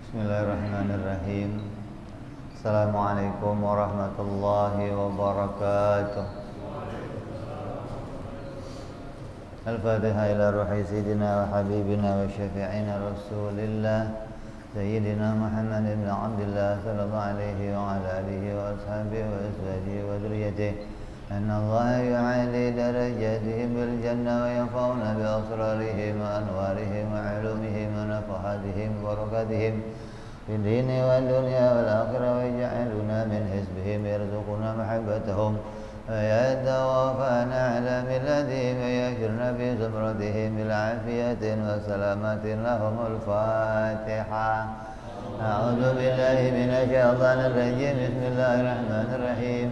Bismillahirrahmanirrahim. Assalamualaikum warahmatullahi wabarakatuh. Al-Fatihah ila ruhi sayyidina wa habibina wa syafi'ina Rasulillah Sayyidina Muhammad ibn Abdullah sallallahu alaihi wa ala alihi wa ashabihi wa azwajihi wa dhurriyyatihi anna Allah yu'ali darajatihim bil jannah wa yanfa'una bi asrarihim wa anwarihim wa ulumihim wa nafahatihim wa barakatihim في الدين والدنيا والآخرة ويجعلنا من حزبهم يرزقنا محبتهم ويتوفانا على ملتهم ويشرنا في زمرتهم بالعافية وسلامة لهم. الفاتحة. أعوذ بالله من الشيطان الرجيم. بسم الله الرحمن الرحيم.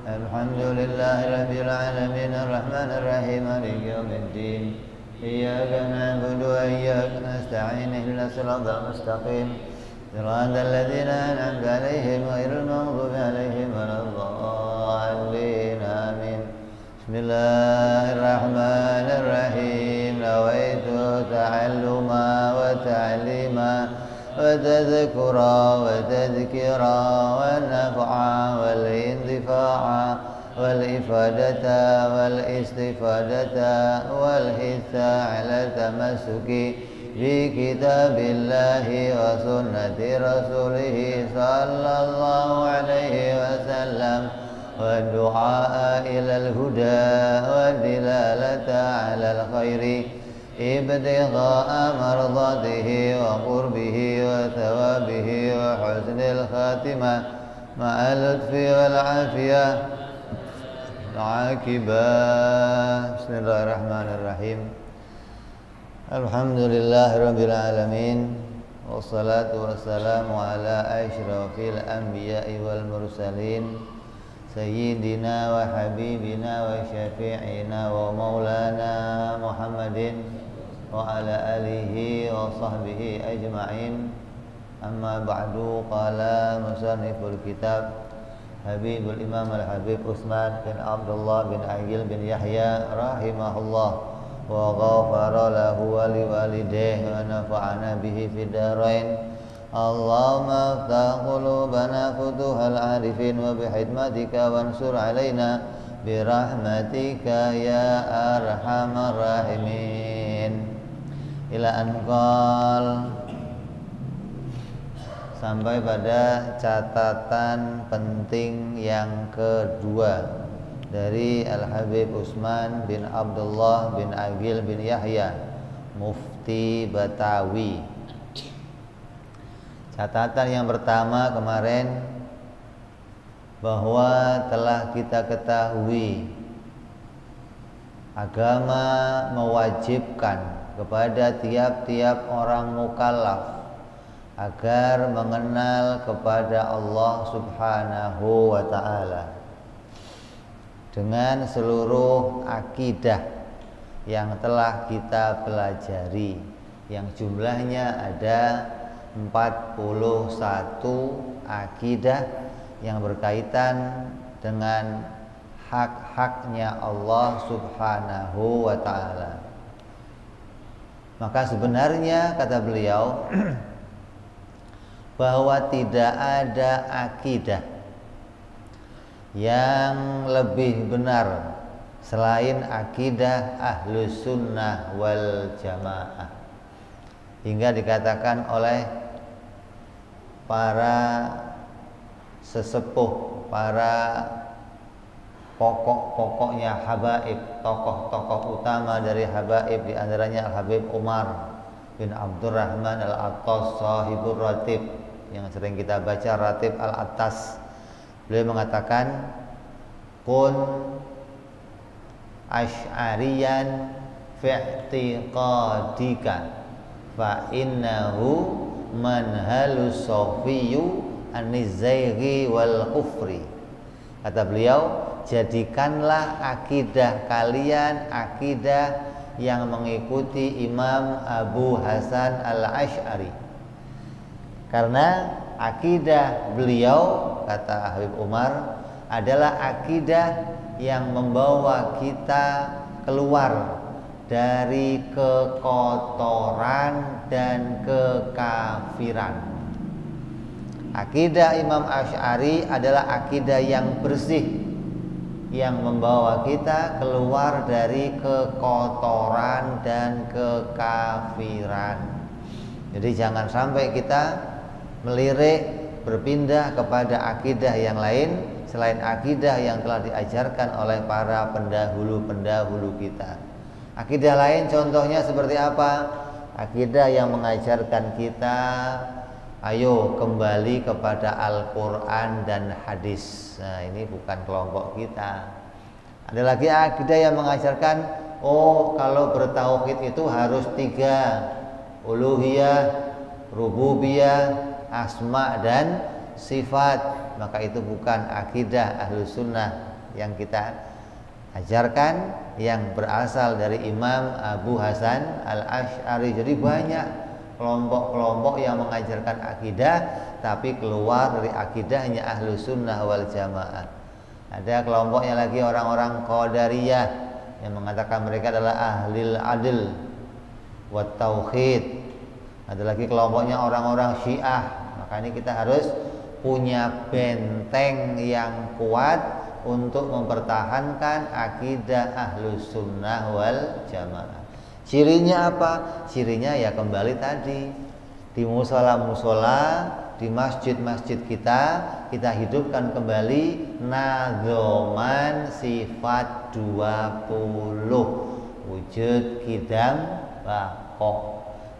الحمد لله رب العالمين الرحمن الرحيم مالك يوم الدين إياك نعبد وإياك نستعين اهدنا الصراط المستقيم صراط الذين أنعمت عليهم غير المغضوب عليهم ولا الضالين آمين. بسم الله الرحمن الرحيم. نويت تعلما وتعليما وتذكرا وتذكيرا والنفعا والانتفاعا والإفادة والاستفادة والحث على التمسك بكتاب الله وسنة رسوله صلى الله عليه وسلم والدعاء إلى الهدى والدلالة على الخير ابتغاء مرضاته وقربه وثوابه وحسن الخاتمة مع اللطف والعافية العاقبة. بسم الله الرحمن الرحيم. Alhamdulillahirabbil alamin wassalatu wassalamu ala asyrafil anbiya'i wal mursalin sayyidina wa habibina wa syafi'ina wa maulana Muhammadin wa ala alihi wa sahbihi ajma'in. Amma ba'du. Qala musanniful kitab Habibul Imam Al-Habib Utsman bin Abdullah bin Aqil bin Yahya rahimahullah wa ghafara lahu wa liwalidayhi wa nafa'ana bihi fid dharain. Allahumma aftah qulubana futuhal arifin wa bihidmatika wansur alaina birahmatika ya arhamar rahimin. Ila anqal, sampai pada catatan penting yang kedua dari Al-Habib Utsman bin Abdullah bin Aqil bin Yahya, Mufti Batawi. Catatan yang pertama kemarin bahwa telah kita ketahui agama mewajibkan kepada tiap-tiap orang mukallaf agar mengenal kepada Allah Subhanahu wa ta'ala dengan seluruh akidah yang telah kita pelajari, yang jumlahnya ada 41 akidah yang berkaitan dengan hak-haknya Allah Subhanahu wa ta'ala. Maka sebenarnya kata beliau bahwa tidak ada akidah yang lebih benar selain akidah Ahlus Sunnah wal Jamaah, hingga dikatakan oleh para sesepuh, para pokok-pokoknya habaib, tokoh-tokoh utama dari habaib, di antaranya Al-Habib Umar bin Abdurrahman Al-Attas sahibur Ratib, yang sering kita baca Ratib Al-Attas. Beliau mengatakan kun asy'ariyan fi'tiqadika fa innahu manhalus sofiyyu an-nizaighi wal kufri. Kata beliau, jadikanlah akidah kalian akidah yang mengikuti Imam Abu Hasan Al-Asy'ari, karena akidah beliau, kata Habib Umar, adalah akidah yang membawa kita keluar dari kekotoran dan kekafiran. Akidah Imam Asy'ari adalah akidah yang bersih, yang membawa kita keluar dari kekotoran dan kekafiran. Jadi jangan sampai kita melirik berpindah kepada akidah yang lain selain akidah yang telah diajarkan oleh para pendahulu-pendahulu kita. Akidah lain contohnya seperti apa? Akidah yang mengajarkan kita ayo kembali kepada Al-Quran dan hadis. Nah, ini bukan kelompok kita. Ada lagi akidah yang mengajarkan, oh kalau bertauhid itu harus 3, uluhiyah, rububiyah, asma dan sifat. Maka itu bukan akidah Ahlus Sunnah yang kita ajarkan, yang berasal dari Imam Abu Hasan Al-Asy'ari. Jadi banyak kelompok-kelompok yang mengajarkan akidah tapi keluar dari akidahnya Ahlus Sunnah wal Jamaah. Ada kelompoknya lagi orang-orang Qadariyah yang mengatakan mereka adalah ahlil adl wa tauhid. Ada lagi kelompoknya orang-orang Syiah. Maka ini kita harus punya benteng yang kuat untuk mempertahankan akidah Ahlus Sunnah wal Jamaah. Cirinya apa? Cirinya ya kembali tadi, di musola-musola, di masjid-masjid kita hidupkan kembali nadzoman sifat 20, wujud, qidam, baqa.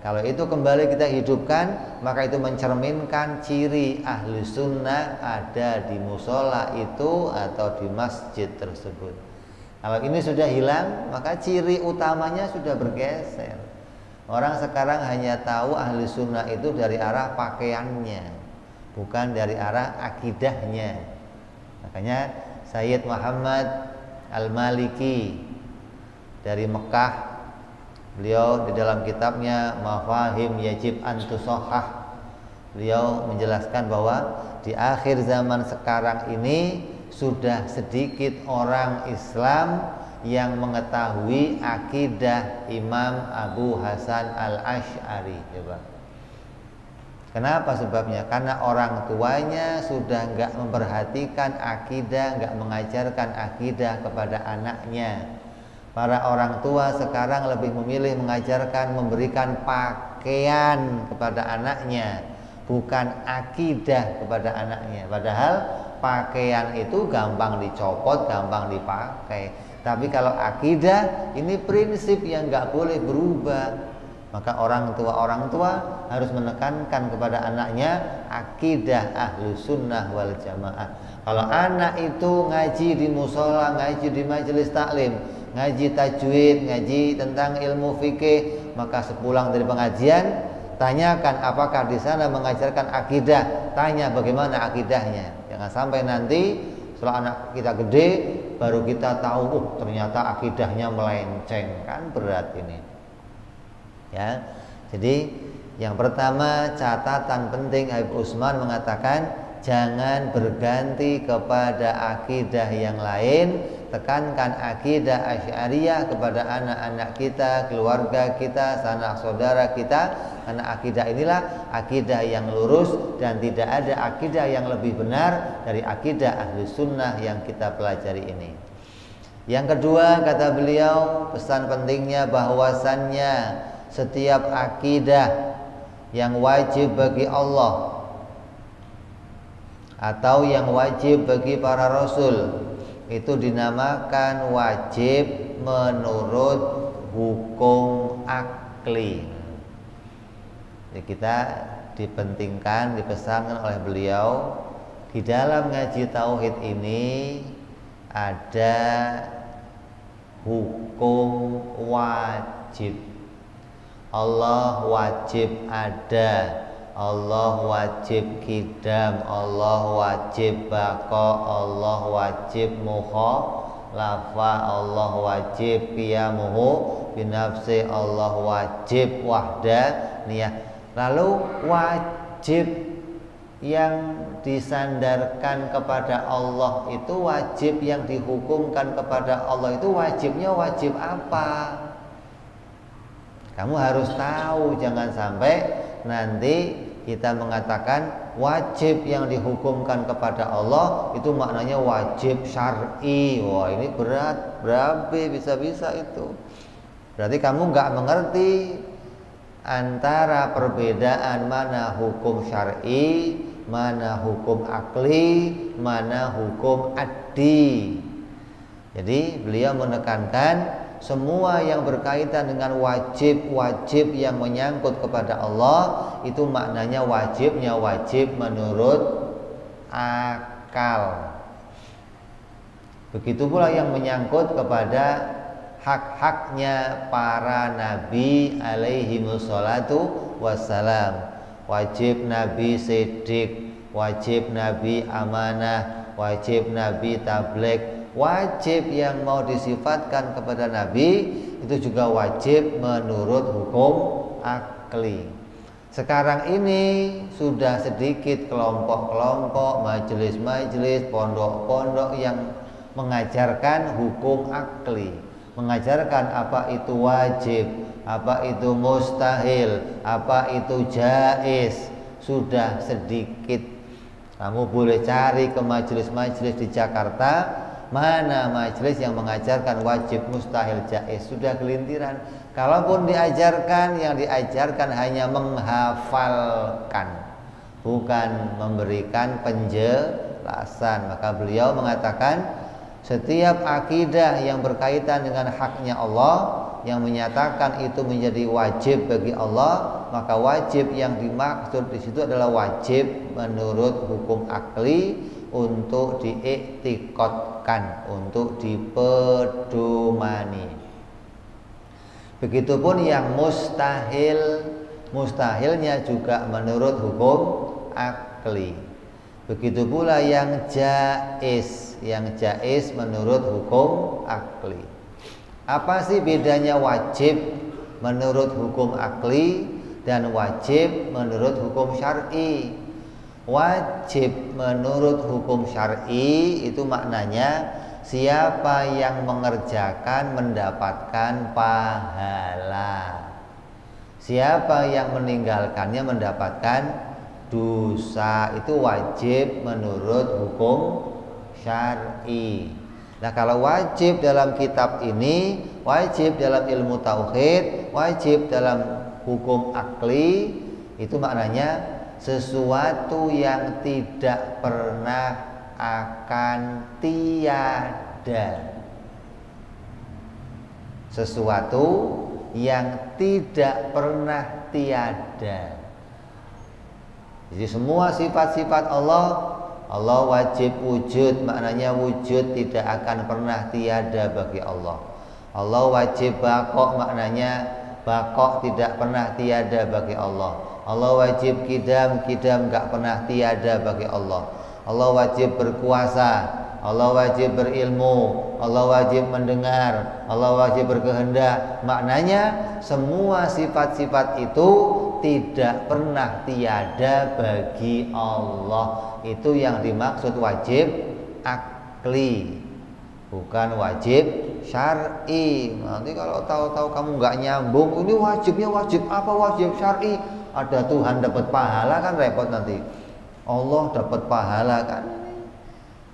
Kalau itu kembali kita hidupkan, maka itu mencerminkan ciri Ahlus Sunnah ada di musola itu atau di masjid tersebut. Kalau ini sudah hilang, maka ciri utamanya sudah bergeser. Orang sekarang hanya tahu Ahli Sunnah itu dari arah pakaiannya, bukan dari arah akidahnya. Makanya Sayyid Muhammad Al-Maliki dari Mekah, beliau di dalam kitabnya Mafahim Yajib an Tusahhah, beliau menjelaskan bahwa di akhir zaman sekarang ini sudah sedikit orang Islam yang mengetahui akidah Imam Abu Hasan Al-Asy'ari. Coba. Kenapa sebabnya? Karena orang tuanya sudah enggak memperhatikan akidah, enggak mengajarkan akidah kepada anaknya. Para orang tua sekarang lebih memilih mengajarkan, memberikan pakaian kepada anaknya, bukan akidah kepada anaknya. Padahal pakaian itu gampang dicopot, gampang dipakai. Tapi kalau akidah, ini prinsip yang nggak boleh berubah. Maka orang tua harus menekankan kepada anaknya akidah Ahlus Sunnah wal Jamaah. Kalau anak itu ngaji di musola, ngaji di majelis taklim, ngaji tajwid, ngaji tentang ilmu fikih, maka sepulang dari pengajian tanyakan apakah di sana mengajarkan akidah, tanya bagaimana akidahnya. Jangan sampai nanti setelah anak kita gede baru kita tahu, ternyata akidahnya melenceng, kan berat ini. Ya. Jadi yang pertama, catatan penting, Habib Utsman mengatakan jangan berganti kepada akidah yang lain. Tekankan akidah Asy'ariyah kepada anak-anak kita, keluarga kita, sanak saudara kita. Karena akidah inilah akidah yang lurus dan tidak ada akidah yang lebih benar dari akidah Ahlus Sunnah yang kita pelajari ini. Yang kedua, kata beliau, pesan pentingnya bahwasannya setiap akidah yang wajib bagi Allah atau yang wajib bagi para rasul itu dinamakan wajib menurut hukum akli. Jadi kita dipentingkan, dipesankan oleh beliau di dalam ngaji tauhid ini ada hukum wajib. Allah wajib ada, Allah wajib qidam, Allah wajib baqa, Allah wajib mukhalafah, Allah wajib qiyamuhu binafsi, Allah wajib wahdaniyah. Lalu wajib yang disandarkan kepada Allah itu, wajib yang dihukumkan kepada Allah itu wajibnya wajib apa? Kamu harus tahu, jangan sampai nanti kita mengatakan wajib yang dihukumkan kepada Allah itu maknanya wajib syar'i. Wah, ini berat, berabe bisa-bisa itu. Berarti kamu nggak mengerti antara perbedaan mana hukum syar'i, mana hukum akli, mana hukum addi. Jadi beliau menekankan semua yang berkaitan dengan wajib-wajib yang menyangkut kepada Allah itu maknanya wajibnya wajib menurut akal. Begitu pula yang menyangkut kepada hak-haknya para nabi alaihi wassalatu wassalam. Wajib nabi siddiq, wajib nabi amanah, wajib nabi tabligh. Wajib yang mau disifatkan kepada Nabi itu juga wajib menurut hukum akli. Sekarang ini sudah sedikit kelompok-kelompok, majelis-majelis, pondok-pondok yang mengajarkan hukum akli, mengajarkan apa itu wajib, apa itu mustahil, apa itu jaiz. Sudah sedikit. Kamu boleh cari ke majelis-majelis di Jakarta, mana majelis yang mengajarkan wajib, mustahil, jaiz. Sudah kelintiran. Kalaupun diajarkan, yang diajarkan hanya menghafalkan, bukan memberikan penjelasan. Maka beliau mengatakan setiap akidah yang berkaitan dengan haknya Allah, yang menyatakan itu menjadi wajib bagi Allah, maka wajib yang dimaksud di situ adalah wajib menurut hukum akli untuk diiktikadkan, untuk dipedomani. Begitupun yang mustahil, mustahilnya juga menurut hukum akli. Begitu pula yang jaiz menurut hukum akli. Apa sih bedanya wajib menurut hukum akli dan wajib menurut hukum syar'i? Wajib menurut hukum syar'i itu maknanya siapa yang mengerjakan mendapatkan pahala, siapa yang meninggalkannya mendapatkan dosa. Itu wajib menurut hukum syar'i. Nah, kalau wajib dalam kitab ini, wajib dalam ilmu tauhid, wajib dalam hukum akli, itu maknanya sesuatu yang tidak pernah akan tiada. Sesuatu yang tidak pernah tiada. Jadi semua sifat-sifat Allah, Allah wajib wujud, maknanya wujud tidak akan pernah tiada bagi Allah. Allah wajib baqo, maknanya baqo tidak pernah tiada bagi Allah. Allah wajib kidam, kidam gak pernah tiada bagi Allah. Allah wajib berkuasa, Allah wajib berilmu, Allah wajib mendengar, Allah wajib berkehendak. Maknanya semua sifat-sifat itu tidak pernah tiada bagi Allah. Itu yang dimaksud wajib akli, bukan wajib syar'i. Nanti kalau tahu-tahu kamu nggak nyambung, ini wajibnya wajib apa, wajib syar'i, ada Tuhan dapat pahala kan repot nanti. Allah dapat pahala kan.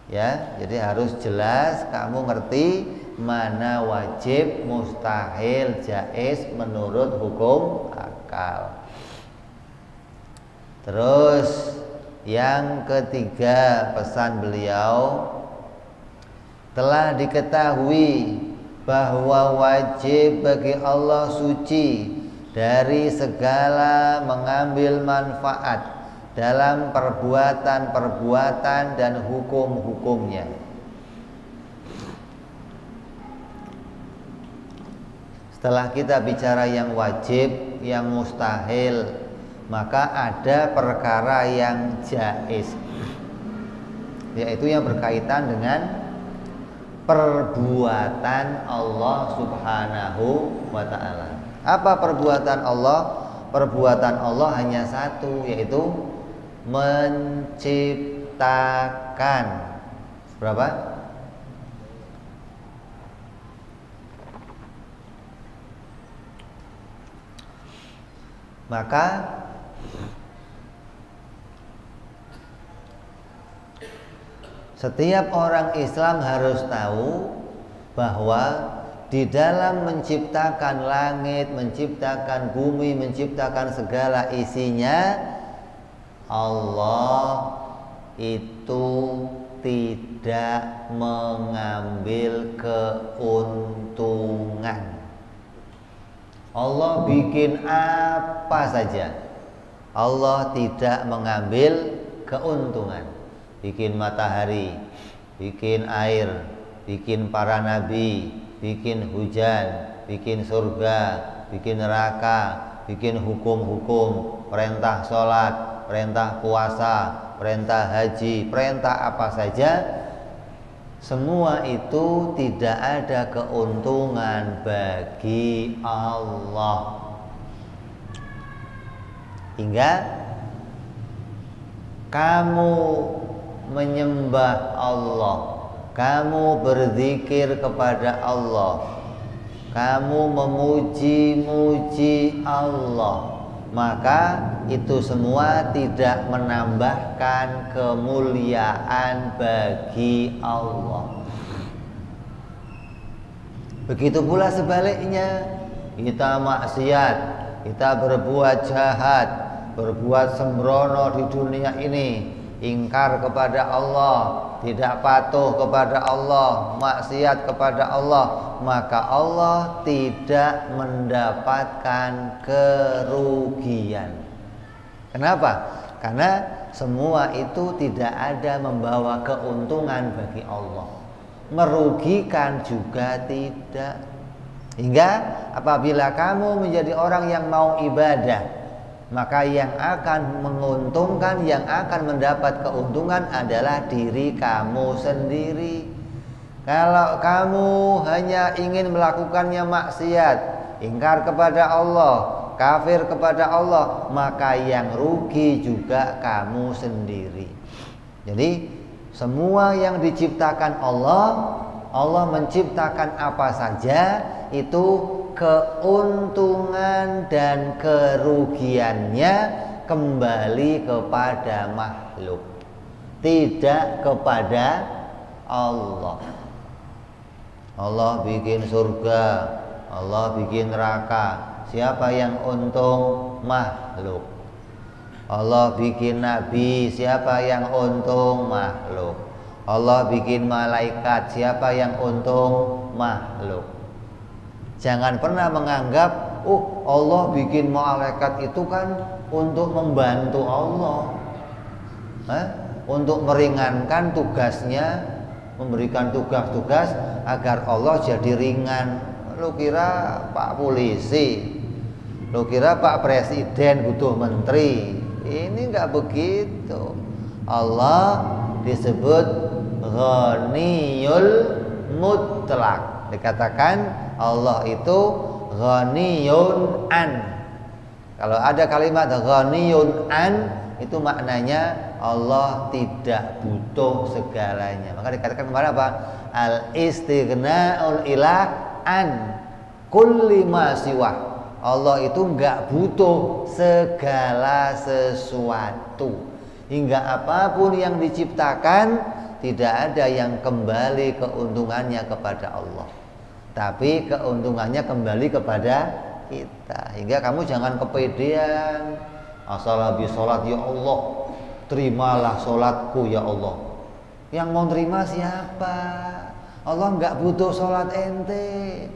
Ya, jadi harus jelas kamu ngerti mana wajib, mustahil, jaiz menurut hukum akal. Terus yang ketiga, pesan beliau, telah diketahui bahwa wajib bagi Allah suci dari segala mengambil manfaat dalam perbuatan-perbuatan dan hukum-hukumnya. Setelah kita bicara yang wajib, yang mustahil, maka ada perkara yang jaiz, yaitu yang berkaitan dengan perbuatan Allah Subhanahu wa ta'ala. Apa perbuatan Allah? Perbuatan Allah hanya satu, yaitu menciptakan. Berapa? Maka Setiap orang Islam harus tahu bahwa di dalam menciptakan langit, menciptakan bumi, menciptakan segala isinya, Allah itu tidak mengambil keuntungan. Allah bikin apa saja, Allah tidak mengambil keuntungan. Bikin matahari, bikin air, bikin para nabi, bikin hujan, bikin surga, bikin neraka, bikin hukum-hukum, perintah sholat, perintah puasa, perintah haji, perintah apa saja, semua itu tidak ada keuntungan bagi Allah. Hingga kamu menyembah Allah, kamu berzikir kepada Allah, kamu memuji-muji Allah, maka itu semua tidak menambahkan kemuliaan bagi Allah. Begitu pula sebaliknya, kita maksiat, kita berbuat jahat, berbuat sembrono di dunia ini, ingkar kepada Allah, tidak patuh kepada Allah, maksiat kepada Allah, maka Allah tidak mendapatkan kerugian. Kenapa? Karena semua itu tidak ada membawa keuntungan bagi Allah, merugikan juga tidak. Hingga apabila kamu menjadi orang yang mau ibadah, maka yang akan menguntungkan, yang akan mendapat keuntungan adalah diri kamu sendiri. Kalau kamu hanya ingin melakukannya maksiat, ingkar kepada Allah, kafir kepada Allah, maka yang rugi juga kamu sendiri. Jadi semua yang diciptakan Allah, Allah menciptakan apa saja, itu keuntungan dan kerugiannya kembali kepada makhluk, tidak kepada Allah. Allah bikin surga, Allah bikin neraka, siapa yang untung? Makhluk. Allah bikin nabi, siapa yang untung? Makhluk. Allah bikin malaikat, siapa yang untung? Makhluk. Jangan pernah menganggap, oh Allah bikin malaikat itu kan untuk membantu Allah, untuk meringankan tugasnya, memberikan tugas-tugas agar Allah jadi ringan. Lu kira Pak Polisi, lu kira Pak Presiden butuh menteri? Ini enggak begitu. Allah disebut Ghaniyul Mutlaq. Dikatakan Allah itu ghaniyun an. Kalau ada kalimat ghaniyun an, itu maknanya Allah tidak butuh segalanya. Maka dikatakan kemarin apa? Al istighna'ul ilah an kulli ma siwah. Allah itu enggak butuh segala sesuatu. Hingga apapun yang diciptakan, tidak ada yang kembali keuntungannya kepada Allah, tapi keuntungannya kembali kepada kita. Hingga kamu jangan kepedean, asal habis sholat, ya Allah terimalah sholatku ya Allah. Yang mau terima siapa? Allah nggak butuh sholat ente.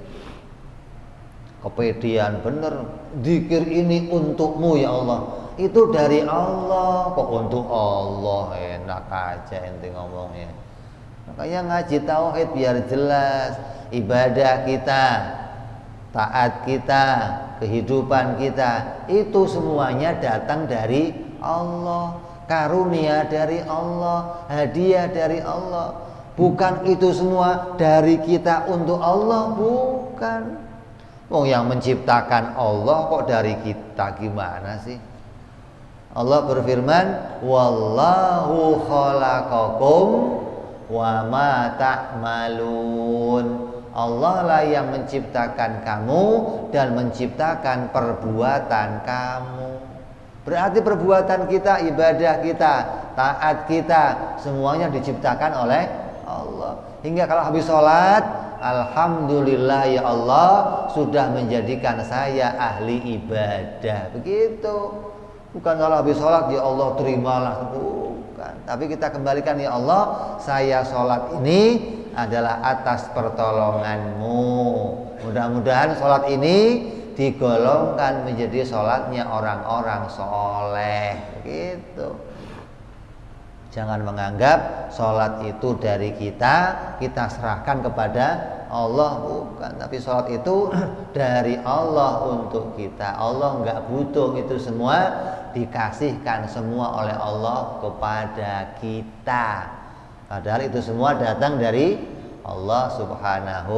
Kepedean bener, zikir ini untukmu ya Allah, itu dari Allah. Kok untuk Allah? Enak aja ente ngomongnya. Makanya ngaji tauhid biar jelas. Ibadah kita, taat kita, kehidupan kita, itu semuanya datang dari Allah, karunia dari Allah, hadiah dari Allah. Bukan itu semua dari kita untuk Allah, bukan. Oh, yang menciptakan Allah kok dari kita, gimana sih? Allah berfirman, wallahu khalaqakum wa ma ta'malun. Allah lah yang menciptakan kamu dan menciptakan perbuatan kamu. Berarti perbuatan kita, ibadah kita, taat kita, semuanya diciptakan oleh Allah. Hingga kalau habis sholat, alhamdulillah ya Allah sudah menjadikan saya ahli ibadah. Begitu. Bukan kalau habis sholat ya Allah terimalah. Bukan. Tapi kita kembalikan ya Allah, saya sholat ini adalah atas pertolonganmu. Mudah-mudahan sholat ini digolongkan menjadi sholatnya orang-orang soleh. Gitu. Jangan menganggap sholat itu dari kita serahkan kepada Allah, bukan. Tapi sholat itu dari Allah untuk kita. Allah nggak butuh itu semua, dikasihkan semua oleh Allah kepada kita. Padahal itu semua datang dari Allah Subhanahu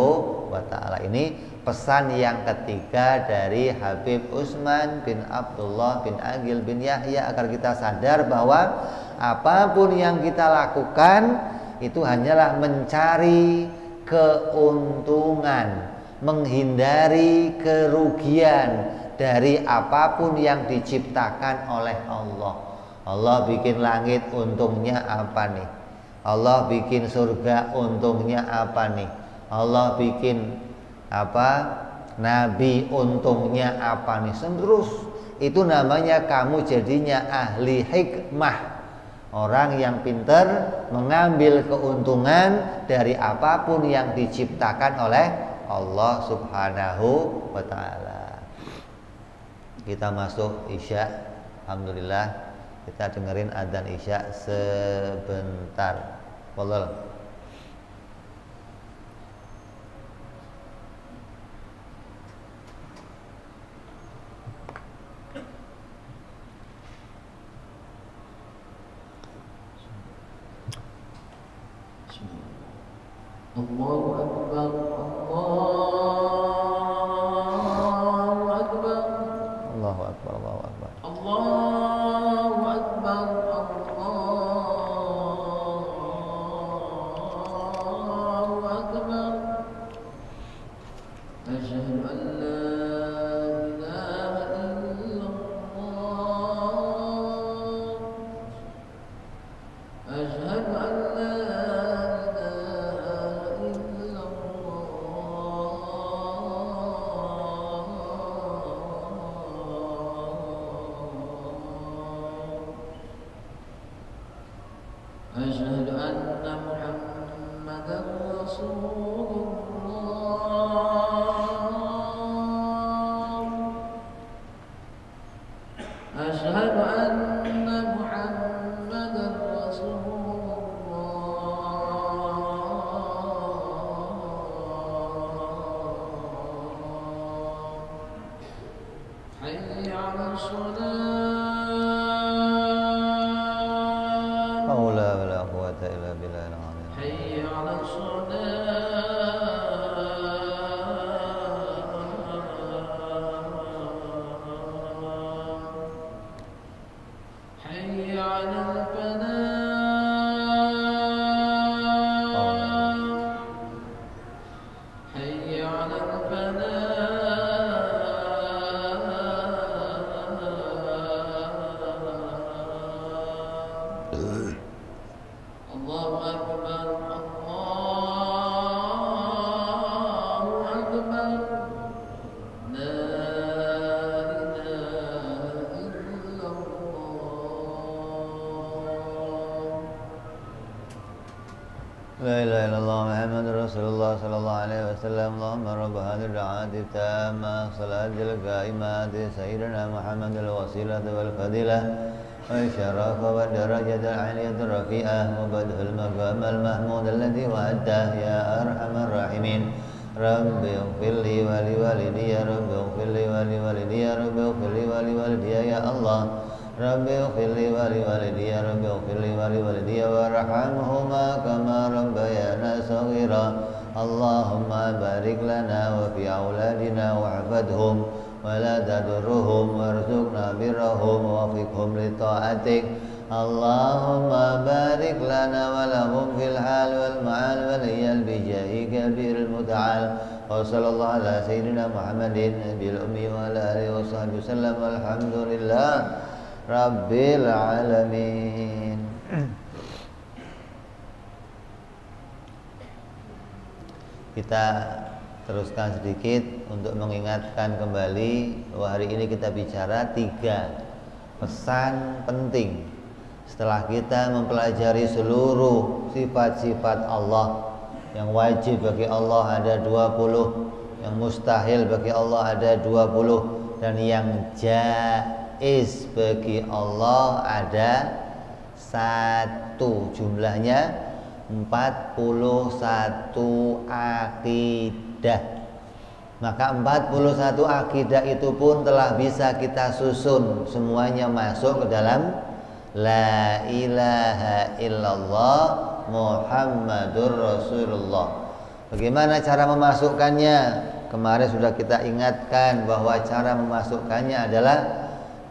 wa ta'ala. Ini pesan yang ketiga dari Habib Utsman bin Abdullah bin Aqil bin Yahya, agar kita sadar bahwa apapun yang kita lakukan itu hanyalah mencari keuntungan, menghindari kerugian dari apapun yang diciptakan oleh Allah. Allah bikin langit, untungnya apa nih? Allah bikin surga, untungnya apa nih? Allah bikin nabi, untungnya apa nih? Terus itu namanya kamu jadinya ahli hikmah, orang yang pintar mengambil keuntungan dari apapun yang diciptakan oleh Allah Subhanahu wa ta'ala. Kita masuk Isya, alhamdulillah. Kita dengerin adzan Isya sebentar. Wallah. Allahu Akbar, Allahu Akbar, Allahu Akbar, Allahu Akbar. Allahu Akbar, Allahu Akbar. Asyhadu an la ilaha illallah. Asyhadu an la أشهد أن محمدا رسول الله. أشهد أن محمدا رسول الله. حي على الصلاة. حي على الصلاة. حي على الفلاح. حي على الفلاح. الله أكبر، الله أكبر. لا إله إلا الله. لا إله إلا الله محمد رسول الله صلى الله عليه وسلم. اللهم رب هذه الدعوات التامة صلاة القائمة سيدنا محمد الوسيلة والفضيلة والشرف والدرجة العالية الرفيعة وبدء المقام المحمود الذي وعدته يا أرحم الراحمين. رب اغفر لي ولوالدي، رب اغفر لي ولوالدي، رب اغفر لي ولوالدي يا الله. رب اغفر لي ولوالدي، رب اغفر لي ولوالدي وارحمهما كما ربيانا صغيرا. اللهم بارك لنا وفي أولادنا واحفظهم ولا تضرهم وارزقنا برهم ووفقهم لطاعتك. اللهم بارك لنا ولهم في الحال والمعال والعيال بجاه كبير المتعال. وصلى الله على سيدنا محمد النبي الأمي وعلى آله وصحبه وسلم. والحمد لله rabbil alamin. Kita teruskan sedikit untuk mengingatkan kembali bahwa hari ini kita bicara 3 pesan penting. Setelah kita mempelajari seluruh sifat-sifat Allah, yang wajib bagi Allah ada 20, yang mustahil bagi Allah ada 20, dan yang jaiz bagi Allah ada 1. Jumlahnya 41 akidah. Maka 41 akidah itu pun telah bisa kita susun, semuanya masuk ke dalam la ilaha illallah Muhammadur Rasulullah. Bagaimana cara memasukkannya? Kemarin sudah kita ingatkan bahwa cara memasukkannya adalah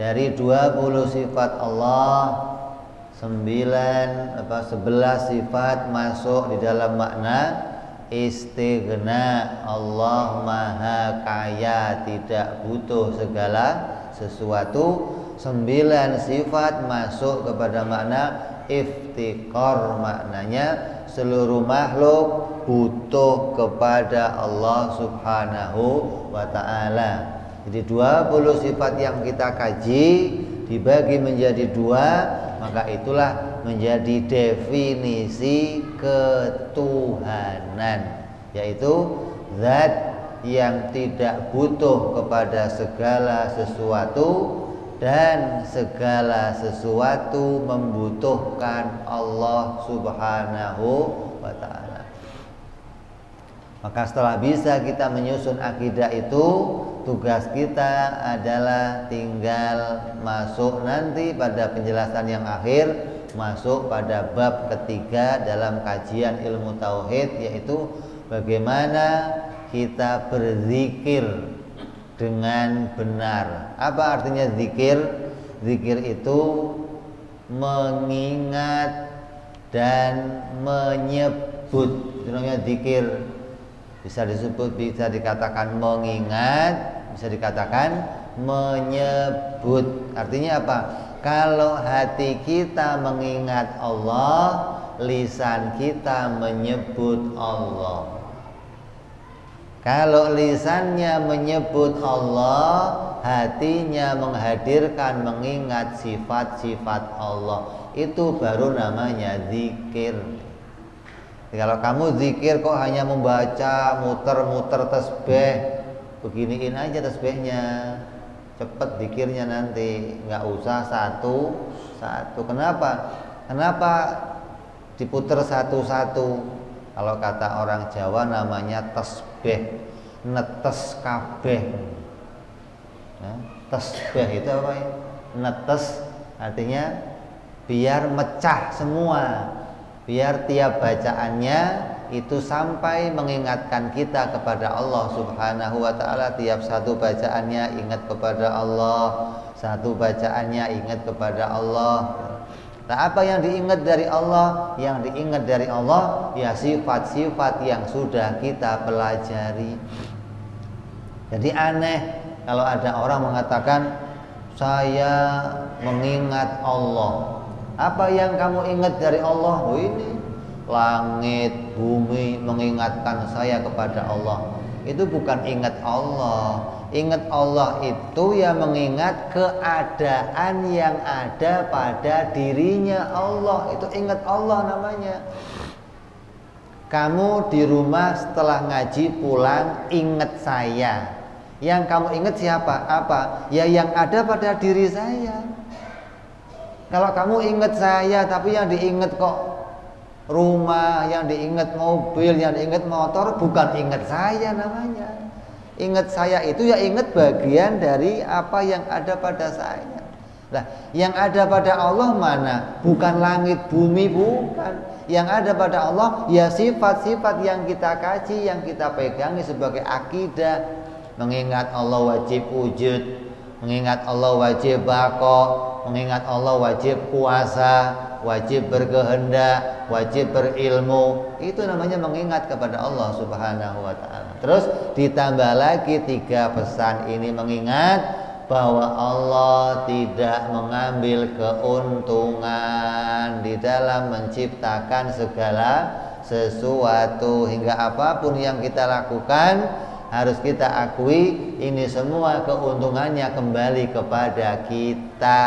dari 20 sifat Allah, 11 sifat masuk di dalam makna istighna. Allah maha kaya, tidak butuh segala sesuatu. 9 sifat masuk kepada makna iftikar, maknanya seluruh makhluk butuh kepada Allah subhanahu wa ta'ala. Jadi 20 sifat yang kita kaji dibagi menjadi 2, maka itulah menjadi definisi ketuhanan, yaitu zat yang tidak butuh kepada segala sesuatu dan segala sesuatu membutuhkan Allah subhanahu wa ta'ala. Maka setelah bisa kita menyusun akidah itu, tugas kita adalah tinggal masuk nanti pada penjelasan yang akhir, masuk pada bab ketiga dalam kajian ilmu tauhid, yaitu bagaimana kita berzikir dengan benar. Apa artinya zikir? Zikir itu mengingat dan menyebut. Itu namanya zikir. Bisa disebut, bisa dikatakan mengingat, bisa dikatakan menyebut. Artinya apa? Kalau hati kita mengingat Allah, lisan kita menyebut Allah. Kalau lisannya menyebut Allah, hatinya menghadirkan, mengingat sifat-sifat Allah. Itu baru namanya zikir. Kalau kamu zikir kok hanya membaca, muter-muter tasbih, beginiin aja tasbihnya, cepet zikirnya nanti, nggak usah satu-satu. Kenapa diputer satu-satu? Kalau kata orang Jawa namanya tasbih, netes kabeh. Tasbih itu apa ya? Netes artinya biar mecah semua. Biar tiap bacaannya itu sampai mengingatkan kita kepada Allah subhanahu wa ta'ala. Tiap satu bacaannya ingat kepada Allah, satu bacaannya ingat kepada Allah. Nah, apa yang diingat dari Allah? Yang diingat dari Allah ya sifat-sifat yang sudah kita pelajari. Jadi aneh kalau ada orang mengatakan saya mengingat Allah. Apa yang kamu ingat dari Allah? Oh, ini langit, bumi mengingatkan saya kepada Allah. Itu bukan ingat Allah. Ingat Allah itu ya mengingat keadaan yang ada pada dirinya Allah. Itu ingat Allah namanya. Kamu di rumah setelah ngaji pulang ingat saya. Yang kamu ingat siapa? Apa? Ya yang ada pada diri saya. Kalau kamu ingat saya tapi yang diingat kok rumah, yang diingat mobil, yang diingat motor, bukan ingat saya namanya. Ingat saya itu ya ingat bagian dari apa yang ada pada saya. Nah, yang ada pada Allah mana? Bukan langit, bumi, bukan. Yang ada pada Allah ya sifat-sifat yang kita kaji, yang kita pegangi sebagai akidah. Mengingat Allah wajib wujud, mengingat Allah wajib baqa, mengingat Allah wajib kuasa, wajib berkehendak, wajib berilmu. Itu namanya mengingat kepada Allah subhanahu wa ta'ala. Terus ditambah lagi 3 pesan ini mengingat, bahwa Allah tidak mengambil keuntungan di dalam menciptakan segala sesuatu, hingga apapun yang kita lakukan harus kita akui ini semua keuntungannya kembali kepada kita.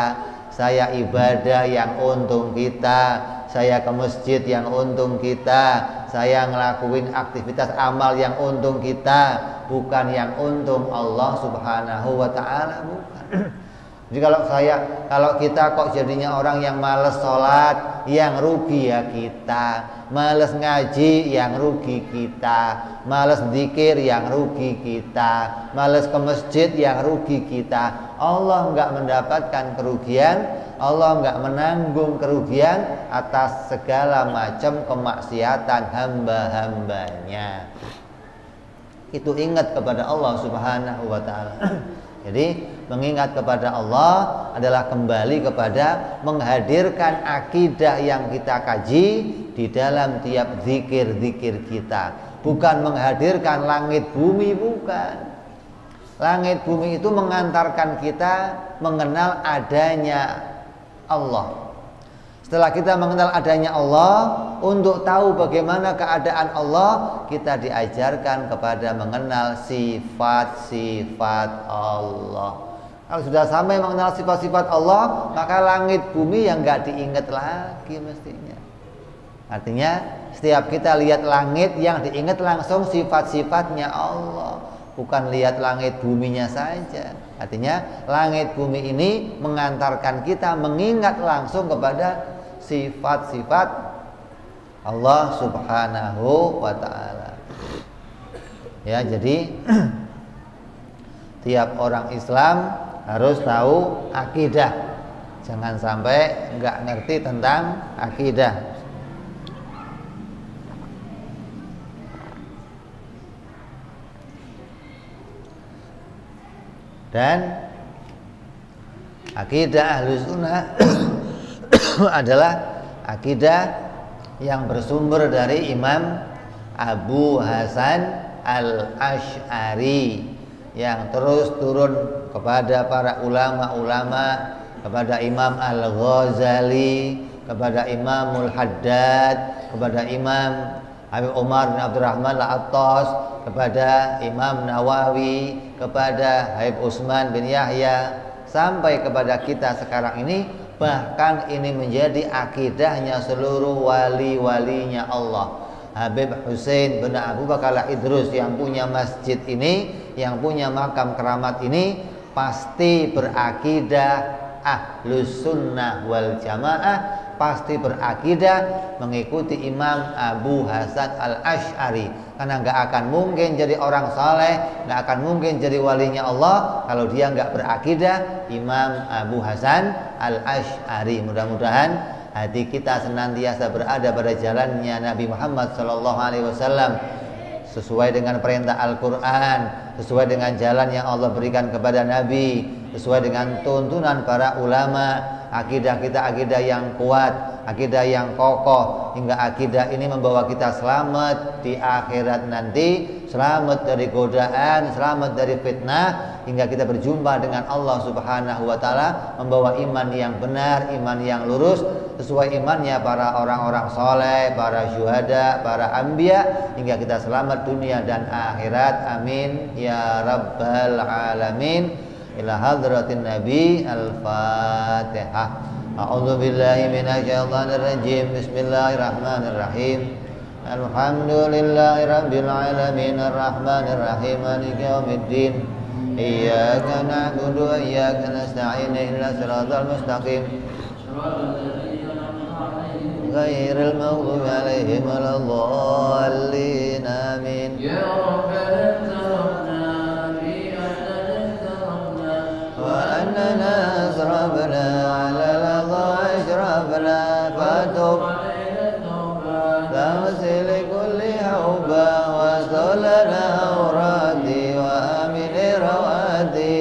Saya ibadah yang untung kita, saya ke masjid yang untung kita, saya ngelakuin aktivitas amal yang untung kita, bukan yang untung Allah Subhanahu wa ta'ala, bukan. Jadi kalau kita kok jadinya orang yang malas sholat, yang rugi ya kita. Malas ngaji, yang rugi kita. Malas zikir, yang rugi kita. Malas ke masjid, yang rugi kita. Allah enggak mendapatkan kerugian, Allah enggak menanggung kerugian atas segala macam kemaksiatan hamba-hambanya. Itu ingat kepada Allah Subhanahu wa ta'ala. Jadi mengingat kepada Allah adalah kembali kepada menghadirkan akidah yang kita kaji di dalam tiap zikir-zikir kita. Bukan menghadirkan langit bumi, bukan. Langit bumi itu mengantarkan kita mengenal adanya Allah. Setelah kita mengenal adanya Allah, untuk tahu bagaimana keadaan Allah, kita diajarkan kepada mengenal sifat-sifat Allah. Kalau sudah sampai mengenal sifat-sifat Allah, maka langit bumi yang nggak diingat lagi mestinya. Artinya setiap kita lihat langit, yang diingat langsung sifat-sifatnya Allah, bukan lihat langit buminya saja. Artinya langit bumi ini mengantarkan kita mengingat langsung kepada sifat-sifat Allah Subhanahu wa ta'ala. Ya, jadi tiap orang Islam harus tahu akidah. Jangan sampai nggak ngerti tentang akidah. Dan akidah Ahlus Sunnah adalah akidah yang bersumber dari Imam Abu Hasan Al-Asy'ari, yang terus turun kepada para ulama-ulama, kepada Imam Al-Ghazali, kepada Imamul Haddad, kepada Imam Habib Umar bin Abdurrahman Al-Attas, kepada Imam Nawawi, kepada Habib Utsman bin Yahya, sampai kepada kita sekarang ini. Bahkan ini menjadi akidahnya seluruh wali-walinya Allah. Habib Husain bin Abu Bakar Al-Idrus yang punya masjid ini, yang punya makam keramat ini, pasti berakidah Ahlus Sunnah wal Jamaah, pasti berakidah mengikuti Imam Abu Hasan Al-Asy'ari. Karena nggak akan mungkin jadi orang saleh, nggak akan mungkin jadi walinya Allah kalau dia nggak berakidah Imam Abu Hasan Al-Asy'ari. Mudah-mudahan hati kita senantiasa berada pada jalannya Nabi Muhammad SAW, sesuai dengan perintah Al-Quran, sesuai dengan jalan yang Allah berikan kepada Nabi, sesuai dengan tuntunan para ulama. Akidah kita akidah yang kuat, akidah yang kokoh, hingga akidah ini membawa kita selamat di akhirat nanti, selamat dari godaan, selamat dari fitnah, hingga kita berjumpa dengan Allah Subhanahu wa ta'ala, membawa iman yang benar, iman yang lurus, sesuai imannya para orang-orang soleh, para syuhada, para anbiya, hingga kita selamat dunia dan akhirat. Amin ya rabbal alamin. Ila hadratin Nabi. Al-Fatihah. A'udzu billahi minasyaitonir rajim. Bismillahirrahmanirrahim. Alhamdulillahi rabbil alamin arrahmanir rahim maliki yaumiddin. Iyyaka na'budu wa iyyaka nasta'in ihdinas siratal mustaqim. Ghairil maghdubi 'alaihim waladdallin. Amin. Ya Rabbana وأننا أسرفنا على لظى أشرفنا فتب تغسل كل حوبا وصلنا أوراتي وأمن رواتي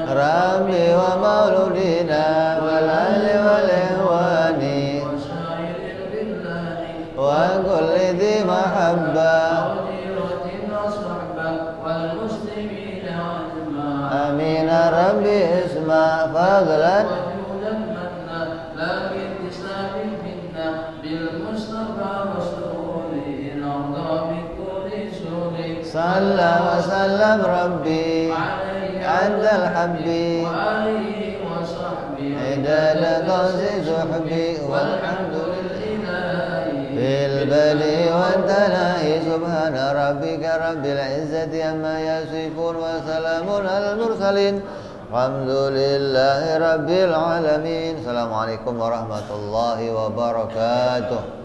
ربي ومولودنا والأهل والإخوان وكل ذي محبة فضلا وجودا منا لا بانتساب منا بالمصطفى رسوله نرضى بكل سوء صلى وسلم ربي عليه عند الحب وآله وصحبه عداد قوس سحبي والحمد لله في البدء والثناء سبحان ربك رب العزة عما يصفون وسلام على المرسلين الحمد لله رب العالمين. Assalamualaikum warahmatullahi wabarakatuh.